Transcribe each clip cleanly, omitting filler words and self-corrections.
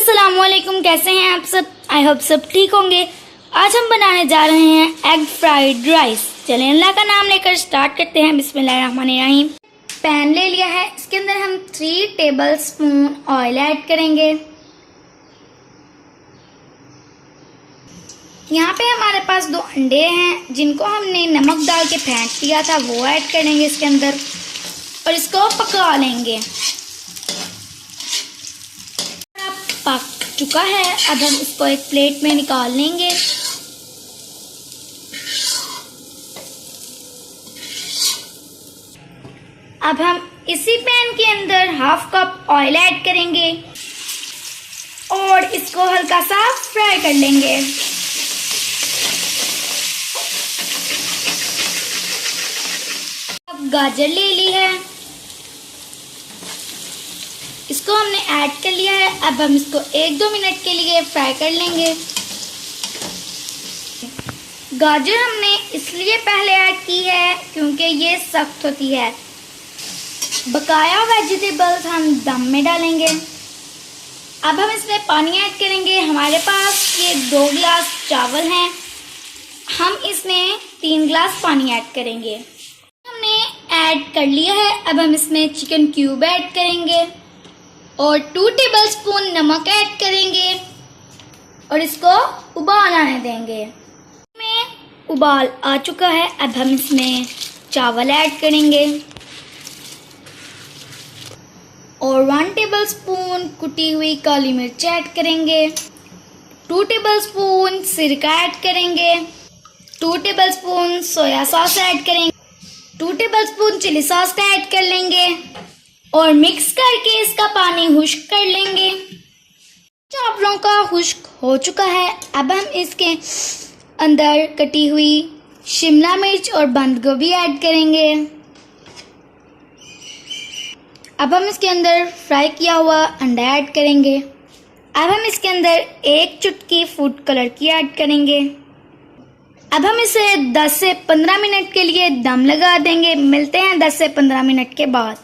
अस्सलामुअलैकुम, कैसे हैं आप सब। आई होप सब ठीक होंगे। आज हम बनाने जा रहे हैं एग फ्राइड राइस। चलें अल्लाह का नाम लेकर स्टार्ट करते हैं। बिस्मिल्लाहिर्रहमानिर्रहीम। पैन ले लिया है, इसके अंदर हम 3 टेबल स्पून ऑयल ऐड करेंगे। यहाँ पे हमारे पास 2 अंडे हैं जिनको हमने नमक डाल के फेंट लिया था, वो ऐड करेंगे इसके अंदर और इसको पका लेंगे। पक चुका है, अब हम इसको एक प्लेट में निकाल लेंगे। अब हम इसी पैन के अंदर 1/2 कप ऑयल ऐड करेंगे और इसको हल्का सा फ्राई कर लेंगे। अब गाजर ले ली है, इसको हमने ऐड कर लिया है। अब हम इसको 1-2 मिनट के लिए फ्राई कर लेंगे। गाजर हमने इसलिए पहले ऐड की है क्योंकि ये सख्त होती है। बकाया वेजिटेबल्स हम दम में डालेंगे। अब हम इसमें पानी ऐड करेंगे। हमारे पास ये 2 गिलास चावल हैं, हम इसमें 3 गिलास पानी ऐड करेंगे। हमने ऐड कर लिया है। अब हम इसमें चिकन क्यूब ऐड करेंगे और 2 टेबल स्पून नमक ऐड करेंगे और इसको उबाल आने देंगे। इसमें उबाल आ चुका है। अब हम इसमें चावल ऐड करेंगे और 1 टेबल स्पून कुटी हुई काली मिर्च ऐड करेंगे। 2 टेबल स्पून सिरका ऐड करेंगे। 2 tablespoon soya sauce add करेंगे। 2 tablespoon chilli sauce add कर लेंगे और मिक्स करके इसका पानी खुश्क कर लेंगे। चावलों का खुश्क हो चुका है। अब हम इसके अंदर कटी हुई शिमला मिर्च और बंद गोभी ऐड करेंगे। अब हम इसके अंदर फ्राई किया हुआ अंडा ऐड करेंगे। अब हम इसके अंदर 1 चुटकी फूड कलर की ऐड करेंगे। अब हम इसे 10 से 15 मिनट के लिए दम लगा देंगे। मिलते हैं 10 से 15 मिनट के बाद।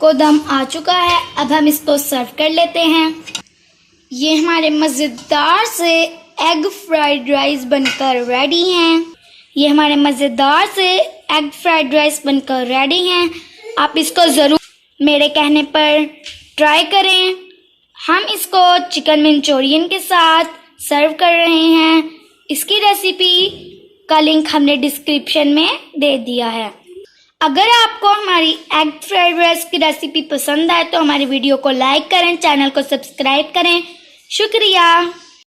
को दम आ चुका है। अब हम इसको सर्व कर लेते हैं। ये हमारे मज़ेदार से एग फ्राइड राइस बनकर रेडी हैं। ये हमारे मज़ेदार से एग फ्राइड राइस बनकर रेडी हैं। आप इसको ज़रूर मेरे कहने पर ट्राई करें। हम इसको चिकन मंचूरियन के साथ सर्व कर रहे हैं। इसकी रेसिपी का लिंक हमने डिस्क्रिप्शन में दे दिया है। अगर आपको हमारी एग फ्राइड राइस की रेसिपी पसंद आए तो हमारी वीडियो को लाइक करें, चैनल को सब्सक्राइब करें। शुक्रिया।